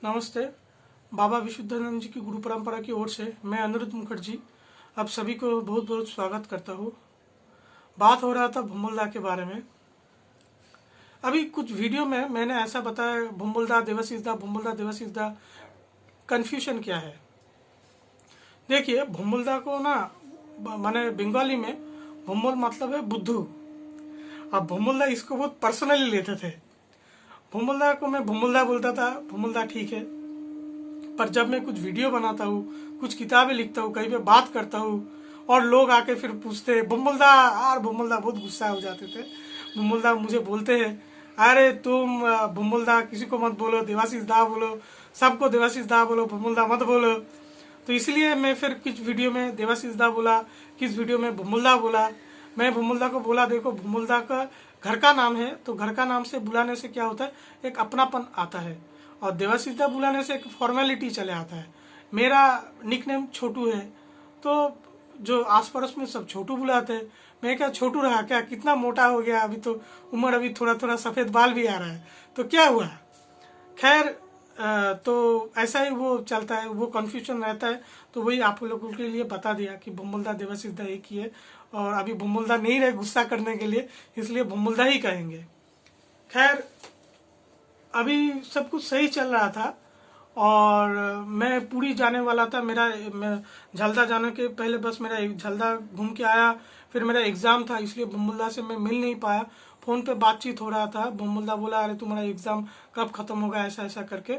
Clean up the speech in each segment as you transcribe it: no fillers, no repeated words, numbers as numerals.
नमस्ते। बाबा विशुद्धानंद जी की गुरु परंपरा की ओर से मैं अनिरुद्ध मुखर्जी आप सभी को बहुत बहुत स्वागत करता हूँ। बात हो रहा था भुम्बुलदा के बारे में। अभी कुछ वीडियो में मैंने ऐसा बताया, भुम्बुलदा देवाशीष दा कन्फ्यूजन क्या है। देखिए, भुम्बुलदा को ना माने बंगाली में भुम्बुल मतलब है बुद्धू। अब भुम्बुलदा इसको बहुत पर्सनली लेते थे। भुम्बुलदा को मैं भुम्बुलदा बोलता था, भुम्बुलदा ठीक है। पर जब मैं कुछ वीडियो बनाता हूँ, कुछ किताबें लिखता हूँ, कहीं पे बात करता हूँ और लोग आके फिर पूछते भुम्बुलदा, और भुम्बुलदा बहुत गुस्सा हो जाते थे। भुम्बुलदा मुझे बोलते हैं, अरे तुम भुम्बुलदा किसी को मत बोलो, देवाशीष दा बोलो, सबको देवाशीष दा बोलो, भुम्बुलदा मत बोलो। तो इसलिए मैं फिर कुछ वीडियो में देवाशीष दा बोला, किस वीडियो में भुम्बुलदा बोला। मैं भुम्बुलदा को बोला, देखो भुम्बुलदा का घर का नाम है, तो घर का नाम से बुलाने से क्या होता है, एक अपनापन आता है, और देवाशीष दा बुलाने से एक फॉर्मेलिटी चले आता है। मेरा निकनेम छोटू है, तो जो आस पड़ोस में सब छोटू बुलाते हैं। मैं क्या छोटू रहा क्या, कितना मोटा हो गया, अभी तो उम्र, अभी थोड़ा थोड़ा सफ़ेद बाल भी आ रहा है, तो क्या हुआ। खैर, तो ऐसा ही वो चलता है, वो कन्फ्यूजन रहता है। तो वही आप लोगों के लिए बता दिया कि भुम्बुलदा देवाशीष दा एक ही है, और अभी भुम्बुलदा नहीं रहे गुस्सा करने के लिए, इसलिए भुम्बुलदा ही कहेंगे। खैर, अभी सब कुछ सही चल रहा था और मैं पूरी जाने वाला था। मैं झलदा जाने के पहले बस मेरा झलदा घूम के आया, फिर मेरा एग्ज़ाम था, इसलिए भुम्बुलदा से मैं मिल नहीं पाया। फ़ोन पे बातचीत हो रहा था। भुम्बुलदा बोला, अरे तुम्हारा एग्ज़ाम कब ख़त्म होगा, ऐसा ऐसा करके।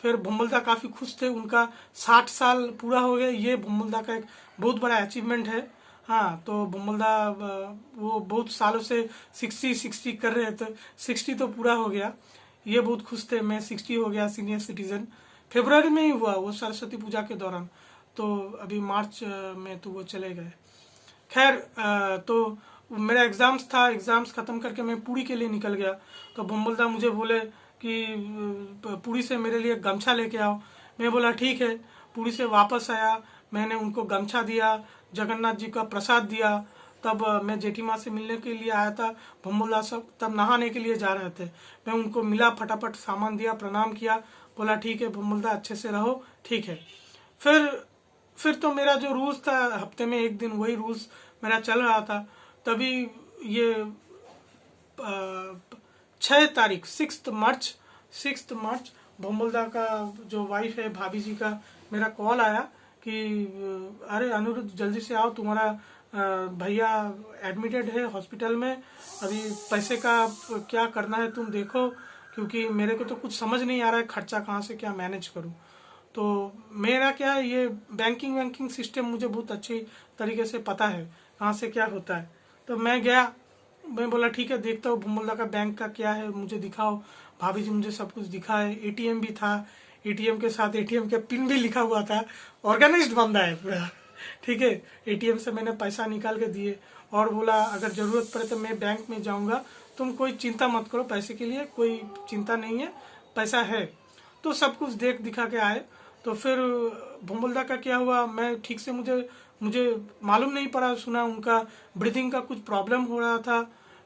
फिर भुम्बुलदा काफ़ी खुश थे, उनका 60 साल पूरा हो गया। ये भुम्बुलदा का एक बहुत बड़ा अचीवमेंट है। हाँ, तो भुम्बुलदा वो बहुत सालों से 60 कर रहे थे, 60 तो पूरा हो गया। ये बहुत खुश थे, मैं 60 हो गया, सीनियर सिटीजन। फरवरी में ही हुआ वो, सरस्वती पूजा के दौरान। तो अभी मार्च में तो वो चले गए। खैर, तो मेरा एग्ज़ाम्स था, एग्ज़ाम्स ख़त्म करके मैं पुरी के लिए निकल गया। तो भुम्बुलदा मुझे बोले कि पुरी से मेरे लिए गमछा लेके आओ। मैं बोला ठीक है। पुरी से वापस आया, मैंने उनको गमछा दिया, जगन्नाथ जी का प्रसाद दिया। तब मैं जेठी माँ से मिलने के लिए आया था। भुम्बुलदा सब तब नहाने के लिए जा रहे थे। मैं उनको मिला, फटाफट सामान दिया, प्रणाम किया, बोला ठीक है भुम्बुलदा, अच्छे से रहो, ठीक है। फिर तो मेरा जो रूल्स था, हफ्ते में एक दिन वही रूल्स मेरा चल रहा था। तभी ये 6 तारीख 6 मार्च भुम्बुलदा का जो वाइफ है, भाभी जी का, मेरा कॉल आया कि अरे अनिरुद्ध जल्दी से आओ, तुम्हारा भैया एडमिटेड है हॉस्पिटल में, अभी पैसे का क्या करना है तुम देखो, क्योंकि मेरे को तो कुछ समझ नहीं आ रहा है, खर्चा कहाँ से क्या मैनेज करूँ। तो मेरा क्या है, ये बैंकिंग सिस्टम मुझे बहुत अच्छी तरीके से पता है कहाँ से क्या होता है। तो मैं गया, मैं बोला ठीक है, देखता हूँ भुम्बुलदा का बैंक का क्या है, मुझे दिखाओ। भाभी जी मुझे सब कुछ दिखाए। एटीएम भी था, एटीएम के साथ एटीएम के पिन भी लिखा हुआ था। ऑर्गेनाइज्ड बंदा है पूरा, ठीक है। एटीएम से मैंने पैसा निकाल के दिए और बोला अगर ज़रूरत पड़े तो मैं बैंक में जाऊंगा, तुम कोई चिंता मत करो, पैसे के लिए कोई चिंता नहीं है, पैसा है। तो सब कुछ देख दिखा के आए। तो फिर भुम्बुलदा का क्या हुआ, मैं ठीक से मुझे मालूम नहीं पड़ा। सुना उनका ब्रीदिंग का कुछ प्रॉब्लम हो रहा था,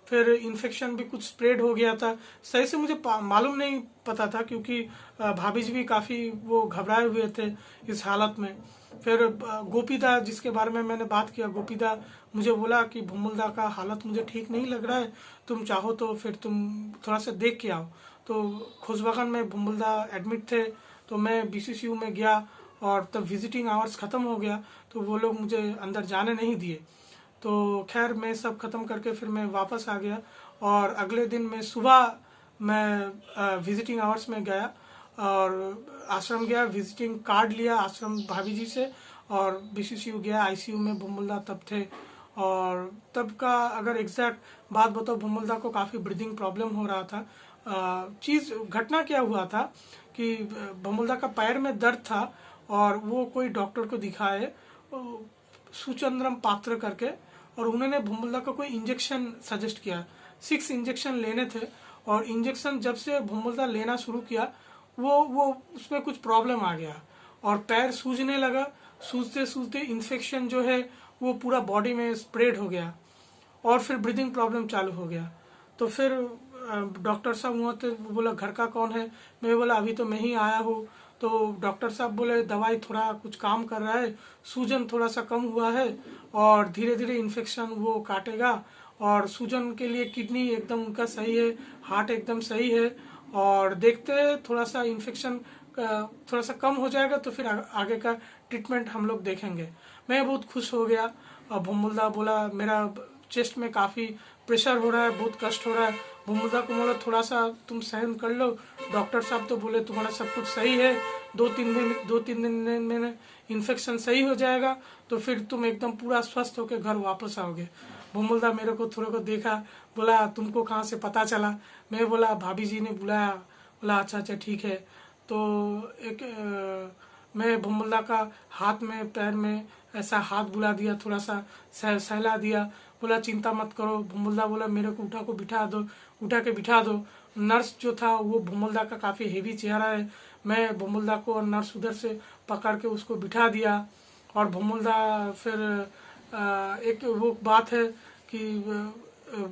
फिर इन्फेक्शन भी कुछ स्प्रेड हो गया था। सही से मुझे मालूम नहीं पता था, क्योंकि भाभी जी भी काफ़ी वो घबराए हुए थे इस हालत में। फिर गोपीदा, जिसके बारे में मैंने बात किया, गोपीदा मुझे बोला कि भुम्बुलदा का हालत मुझे ठीक नहीं लग रहा है, तुम चाहो तो फिर तुम थोड़ा सा देख के आओ। तो खोजबागन में भुम्बुलदा एडमिट थे, तो मैं बीसीसीयू में गया और तब विजिटिंग आवर्स ख़त्म हो गया, तो वो लोग मुझे अंदर जाने नहीं दिए। तो खैर, मैं सब ख़त्म करके फिर मैं वापस आ गया, और अगले दिन मैं सुबह मैं विजिटिंग आवर्स में गया और आश्रम गया, विजिटिंग कार्ड लिया आश्रम भाभी जी से, और बीसीसीयू गया। आईसीयू में भुम्बुलदा तब थे। और तब का अगर एग्जैक्ट बात बताओ, भुम्बुलदा को काफ़ी ब्रीदिंग प्रॉब्लम हो रहा था। घटना क्या हुआ था कि भुम्बुलदा का पैर में दर्द था, और वो कोई डॉक्टर को दिखाए, सुचंद्रम पात्र करके, और उन्होंने भुम्बुलदा को कोई इंजेक्शन सजेस्ट किया। 6 इंजेक्शन लेने थे, और इंजेक्शन जब से भुम्बुलदा लेना शुरू किया, वो उसमें कुछ प्रॉब्लम आ गया और पैर सूजने लगा। सूजते सूजते इन्फेक्शन जो है वो पूरा बॉडी में स्प्रेड हो गया, और फिर ब्रीदिंग प्रॉब्लम चालू हो गया। तो फिर डॉक्टर साहब हुआ तो बोला घर का कौन है, मैं बोला अभी तो मैं ही आया हूँ। तो डॉक्टर साहब बोले दवाई थोड़ा कुछ काम कर रहा है, सूजन थोड़ा सा कम हुआ है और धीरे धीरे इन्फेक्शन वो काटेगा, और सूजन के लिए किडनी एकदम उनका सही है, हार्ट एकदम सही है, और देखते हैं थोड़ा सा इन्फेक्शन थोड़ा सा कम हो जाएगा तो फिर आगे का ट्रीटमेंट हम लोग देखेंगे। मैं बहुत खुश हो गया। और भुम्मुलदा बोला मेरा चेस्ट में काफ़ी प्रेशर हो रहा है, बहुत कष्ट हो रहा है। भुम्मुलदा को बोला थोड़ा सा तुम सहन कर लो, डॉक्टर साहब तो बोले तुम्हारा सब कुछ सही है, 2-3 दिन में इन्फेक्शन सही हो जाएगा तो फिर तुम एकदम पूरा स्वस्थ होकर घर वापस आओगे। भुम्मुलदा मेरे को थोड़े को देखा, बोला तुमको कहाँ से पता चला। मैं बोला भाभी जी ने बुलाया। बोला अच्छा अच्छा ठीक है। तो एक मैं भुम्मुलदा का हाथ में पैर में ऐसा हाथ बुला दिया, थोड़ा सा सहला दिया। बोला चिंता मत करो। भुम्मुलदा बोला मेरे को उठा के बिठा दो। नर्स जो था वो भुम्मुलदा का काफ़ी हेवी चेहरा है। मैं भुम्मुलदा को और नर्स उधर से पकड़ के उसको बिठा दिया। और भुम्मुलदा फिर एक वो बात है कि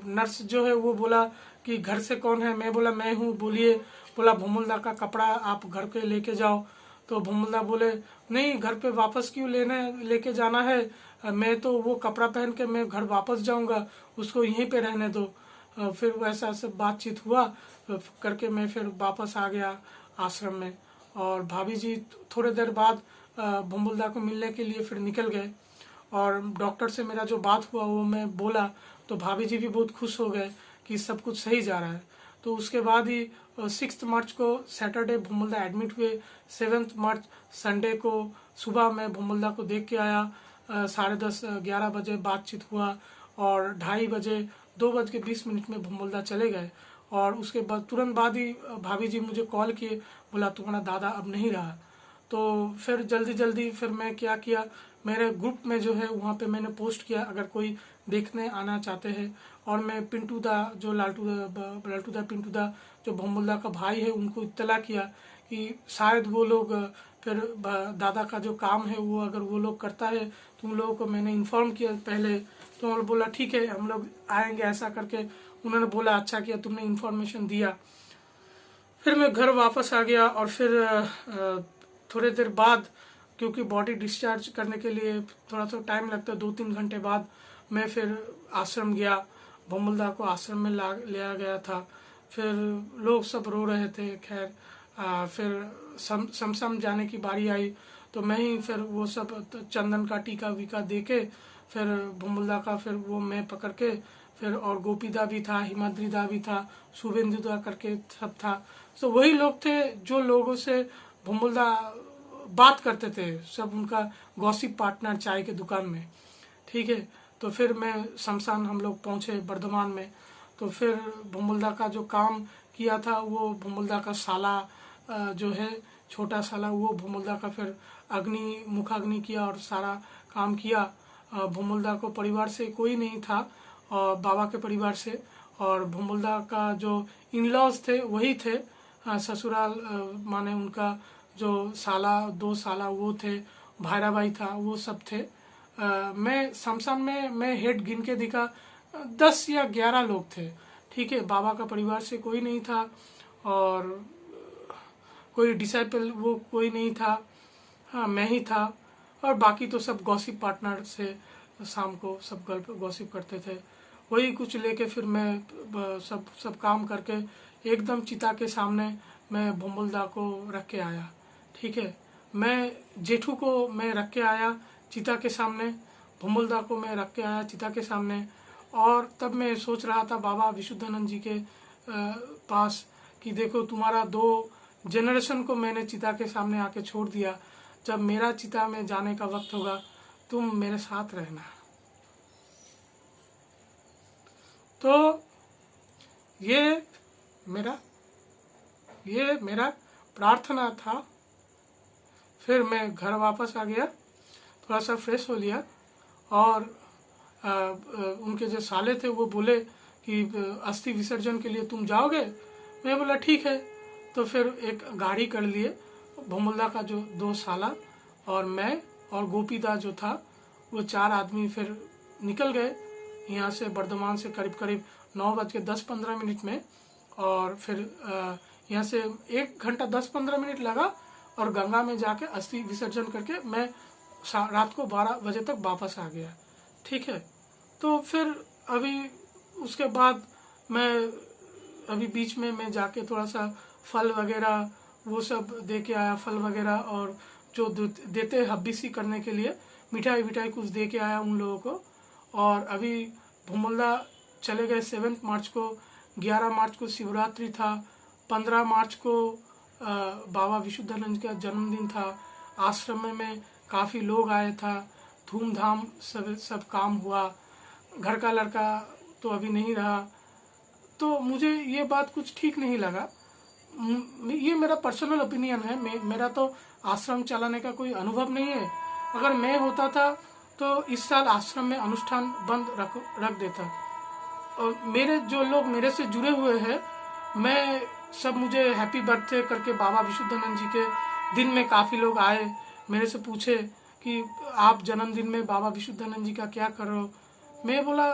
नर्स जो है वो बोला कि घर से कौन है, मैं बोला मैं हूँ, बोलिए। बोला भुम्मुलदा का कपड़ा आप घर पे लेके जाओ। तो भुम्मुलदा बोले नहीं घर पे वापस क्यों लेके जाना है, मैं तो वो कपड़ा पहन के मैं घर वापस जाऊंगा, उसको यहीं पे रहने दो। फिर वैसा सब बातचीत हुआ करके मैं फिर वापस आ गया आश्रम में। और भाभी जी थोड़ी देर बाद भुम्मुलदा को मिलने के लिए फिर निकल गए। और डॉक्टर से मेरा जो बात हुआ वो मैं बोला तो भाभी जी भी बहुत खुश हो गए कि सब कुछ सही जा रहा है। तो उसके बाद ही 6 मार्च को सैटरडे भुम्मुलदा एडमिट हुए। 7 मार्च संडे को सुबह मैं भुम्मुलदा को देख के आया। 10:30-11 बजे बातचीत हुआ और 2:30 बजे 2:20 में भुम्मुलदा चले गए। और उसके बाद तुरंत बाद ही भाभी जी मुझे कॉल किए, बोला तुम्हारा दादा अब नहीं रहा। तो फिर जल्दी जल्दी फिर मैं क्या किया, मेरे ग्रुप में जो है वहाँ पे मैंने पोस्ट किया अगर कोई देखने आना चाहते हैं। और मैं पिंटू दा जो लालटू दा पिंटू दा जो भुम्मुलदा का भाई है उनको इत्तला किया कि शायद वो लोग फिर दादा का जो काम है वो अगर वो लोग करता है तो उन लोगों को मैंने इन्फॉर्म किया पहले। तो उन्होंने बोला ठीक है हम लोग आएंगे, ऐसा करके उन्होंने बोला अच्छा किया तुमने इन्फॉर्मेशन दिया। फिर मैं घर वापस आ गया और फिर थोड़ी देर बाद क्योंकि बॉडी डिस्चार्ज करने के लिए थोड़ा सा टाइम लगता है, 2-3 घंटे बाद मैं फिर आश्रम गया। भुम्मुलदा को आश्रम में लिया गया था। फिर लोग सब रो रहे थे। खैर फिर समसम जाने की बारी आई तो मैं ही फिर वो सब चंदन का टीका वीका दे के फिर भुम्मुलदा का फिर वो मैं पकड़ के फिर, और गोपीदा भी था, हिमाद्रीदा भी था, शुभेंदुदा करके सब था। तो वही लोग थे जो लोगों से भुम्मुलदा बात करते थे, सब उनका गॉसिप पार्टनर चाय के दुकान में। ठीक है। तो फिर मैं शमशान हम लोग पहुंचे बर्धमान में। तो फिर भुम्मुलदा का जो काम किया था वो भुम्मुलदा का साला जो है छोटा साला वो भुम्मुलदा का फिर मुखाग्नि किया और सारा काम किया। भुम्मुलदा को परिवार से कोई नहीं था और बाबा के परिवार से, और भुम्मुलदा का जो इन लॉज थे वही थे। ससुराल माने उनका जो साला 2 साला वो थे, भाईराबाई था, वो सब थे। मैं शमशान में मैं हेड गिन के दिखा 10 या 11 लोग थे। ठीक है। बाबा का परिवार से कोई नहीं था और कोई डिसाइपल वो कोई नहीं था। हाँ मैं ही था और बाकी तो सब गॉसिप पार्टनर से शाम को सब गॉसिप करते थे। वही कुछ लेके फिर मैं सब काम करके एकदम चिता के सामने मैं भुम्मुलदा को रख के आया। ठीक है। मैं जेठू को मैं रख के आया चिता के सामने, भुम्मुलदा को मैं रख के आया चिता के सामने। और तब मैं सोच रहा था बाबा विशुद्धानंद जी के पास कि देखो तुम्हारा 2 जनरेशन को मैंने चिता के सामने आके छोड़ दिया, जब मेरा चिता में जाने का वक्त होगा तुम मेरे साथ रहना। तो ये मेरा प्रार्थना था। फिर मैं घर वापस आ गया, थोड़ा सा फ्रेश हो लिया और उनके जो साले थे वो बोले कि अस्थि विसर्जन के लिए तुम जाओगे। मैं बोला ठीक है। तो फिर एक गाड़ी कर लिए, भुम्मुलदा का जो 2 साला और मैं और गोपीदा जो था वो 4 आदमी फिर निकल गए यहाँ से बर्धमान से करीब 9:10-15 में। और फिर यहाँ से 1 घंटा 10-15 मिनट लगा और गंगा में जाके अस्थि विसर्जन करके मैं रात को 12 बजे तक वापस आ गया। ठीक है, तो फिर अभी उसके बाद मैं अभी बीच में मैं जाके थोड़ा सा फल वगैरह वो सब दे के आया, फल वगैरह और जो देते हैं हब्बीसी करने के लिए मिठाई विठाई कुछ दे के आया उन लोगों को। और अभी भुमल्दा चले गए 7 मार्च को, 11 मार्च को शिवरात्रि था, 15 मार्च को बाबा विशुद्धानंद का जन्मदिन था। आश्रम में काफ़ी लोग आए था, धूमधाम सब काम हुआ। घर का लड़का तो अभी नहीं रहा, तो मुझे ये बात कुछ ठीक नहीं लगा। ये मेरा पर्सनल ओपिनियन है, मेरा तो आश्रम चलाने का कोई अनुभव नहीं है। अगर मैं होता था तो इस साल आश्रम में अनुष्ठान बंद रख देता। और मेरे जो लोग मेरे से जुड़े हुए हैं, मैं सब मुझे हैप्पी बर्थडे करके बाबा विशुद्धानंद जी के दिन में काफ़ी लोग आए, मेरे से पूछे कि आप जन्मदिन में बाबा विशुद्धानंद जी का क्या कर रहे हो। मैं बोला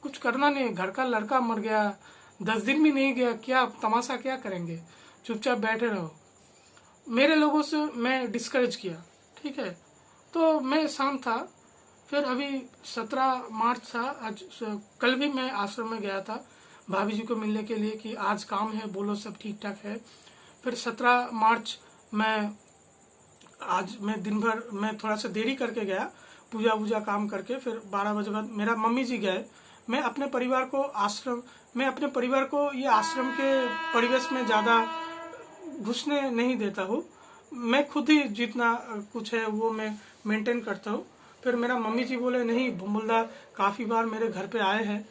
कुछ करना नहीं है, घर का लड़का मर गया, 10 दिन भी नहीं गया, क्या तमाशा क्या करेंगे, चुपचाप बैठे रहो। मेरे लोगों से मैं डिस्करेज किया। ठीक है, तो मैं शांत था। फिर अभी 17 मार्च था, आज कल भी मैं आश्रम में गया था भाभी जी को मिलने के लिए कि आज काम है, बोलो सब ठीक ठाक है। फिर 17 मार्च आज मैं दिन भर मैं थोड़ा सा देरी करके गया, पूजा वूजा काम करके। फिर 12 बजे बाद मेरा मम्मी जी गए। मैं अपने परिवार को ये आश्रम के परिवेश में ज़्यादा घुसने नहीं देता हूँ। मैं खुद ही जितना कुछ है वो मैं मेंटेन करता हूँ। फिर मेरा मम्मी जी बोले नहीं, भुमल्दा काफ़ी बार मेरे घर पे आए हैं,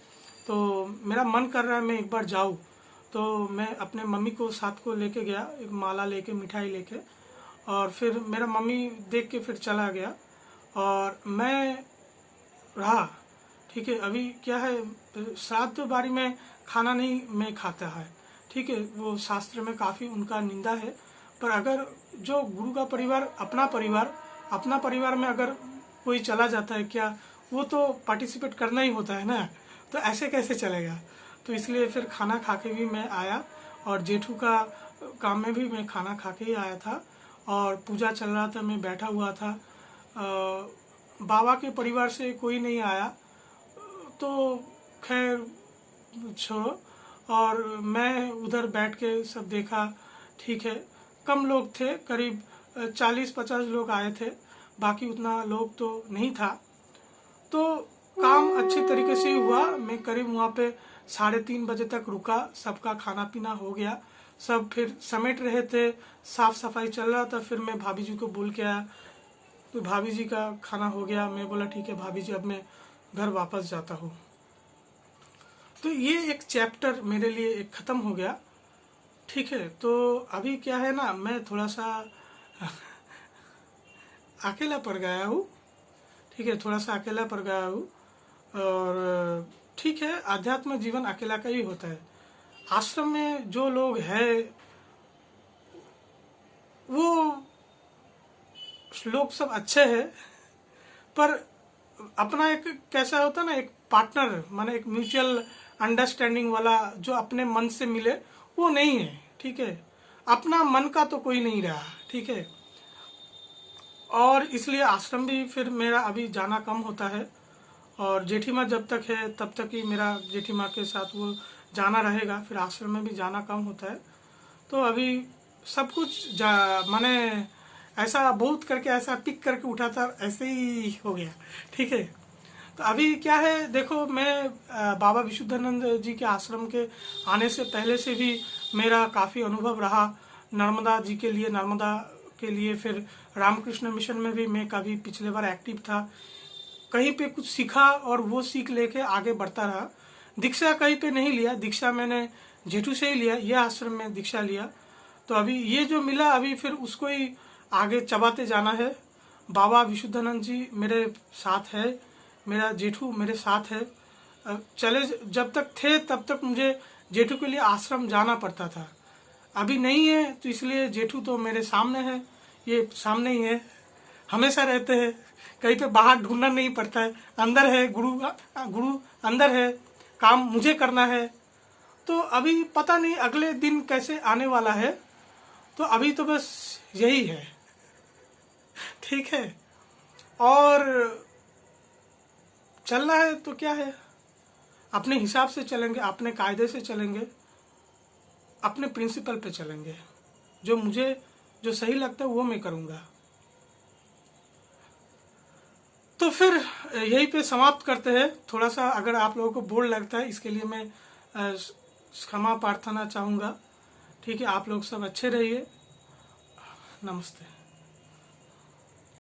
तो मेरा मन कर रहा है मैं एक बार जाऊँ। तो मैं अपने मम्मी को साथ को लेके गया, एक माला लेके, मिठाई लेके। और फिर मेरा मम्मी देख के फिर चला गया और मैं रहा। ठीक है, अभी क्या है, श्राद्ध बारी में खाना नहीं मैं खाता है। ठीक है, वो शास्त्र में काफ़ी उनका निंदा है। पर अगर जो गुरु का परिवार अपना परिवार में अगर कोई चला जाता है, क्या वो तो पार्टिसिपेट करना ही होता है ना, तो ऐसे कैसे चलेगा। तो इसलिए फिर खाना खा के भी मैं आया और जेठू का काम में भी मैं खाना खा के ही आया था। और पूजा चल रहा था, मैं बैठा हुआ था। बाबा के परिवार से कोई नहीं आया, तो खैर छोड़ो। और मैं उधर बैठ के सब देखा। ठीक है, कम लोग थे, करीब 40-50 लोग आए थे, बाकी उतना लोग तो नहीं था। तो काम अच्छे तरीके से ही हुआ। मैं करीब वहाँ पे 3:30 बजे तक रुका, सबका खाना पीना हो गया, सब फिर समेट रहे थे, साफ सफाई चल रहा था। फिर मैं भाभी जी को बोल के आया, तो भाभी जी का खाना हो गया। मैं बोला ठीक है भाभी जी, अब मैं घर वापस जाता हूँ। तो ये एक चैप्टर मेरे लिए एक ख़त्म हो गया। ठीक है, तो अभी क्या है ना, मैं थोड़ा सा अकेला पड़ गया हूँ। ठीक है, थोड़ा सा अकेला पड़ गया हूँ। और ठीक है, आध्यात्म जीवन अकेला का ही होता है। आश्रम में जो लोग हैं वो लोग सब अच्छे हैं, पर अपना एक कैसा होता है ना, एक पार्टनर माने एक म्यूचुअल अंडरस्टैंडिंग वाला जो अपने मन से मिले वो नहीं है। ठीक है, अपना मन का तो कोई नहीं रहा। ठीक है, और इसलिए आश्रम भी फिर मेरा अभी जाना कम होता है। और जेठी माँ जब तक है तब तक ही मेरा जेठी माँ के साथ वो जाना रहेगा, फिर आश्रम में भी जाना कम होता है। तो अभी सब कुछ माने ऐसा बहुत करके ऐसा पिक करके उठा था, ऐसे ही हो गया। ठीक है, तो अभी क्या है, देखो मैं बाबा विशुद्धानंद जी के आश्रम के आने से पहले से भी मेरा काफ़ी अनुभव रहा नर्मदा जी के लिए, नर्मदा के लिए। फिर रामकृष्ण मिशन में भी मैं कभी पिछले बार एक्टिव था, कहीं पे कुछ सीखा और वो सीख लेके आगे बढ़ता रहा। दीक्षा कहीं पे नहीं लिया, दीक्षा मैंने जेठू से ही लिया, यह आश्रम में दीक्षा लिया। तो अभी ये जो मिला अभी फिर उसको ही आगे चबाते जाना है। बाबा विशुद्धानंद जी मेरे साथ है, मेरा जेठू मेरे साथ है। चले जब तक थे तब तक मुझे जेठू के लिए आश्रम जाना पड़ता था, अभी नहीं है तो इसलिए जेठू तो मेरे सामने है, ये सामने ही है, हमेशा रहते हैं, कहीं पे बाहर ढूंढना नहीं पड़ता है, अंदर है गुरु अंदर है, काम मुझे करना है। तो तो अभी पता नहीं अगले दिन कैसे आने वाला है, तो अभी तो बस यही है, ठीक है। और चलना है तो क्या है, अपने हिसाब से चलेंगे, अपने कायदे से चलेंगे, अपने प्रिंसिपल पे चलेंगे। जो मुझे जो सही लगता है वो मैं करूँगा। तो फिर यहीं पे समाप्त करते हैं। थोड़ा सा अगर आप लोगों को बोर लगता है, इसके लिए मैं क्षमा प्रार्थना चाहूँगा। ठीक है, आप लोग सब अच्छे रहिए। नमस्ते।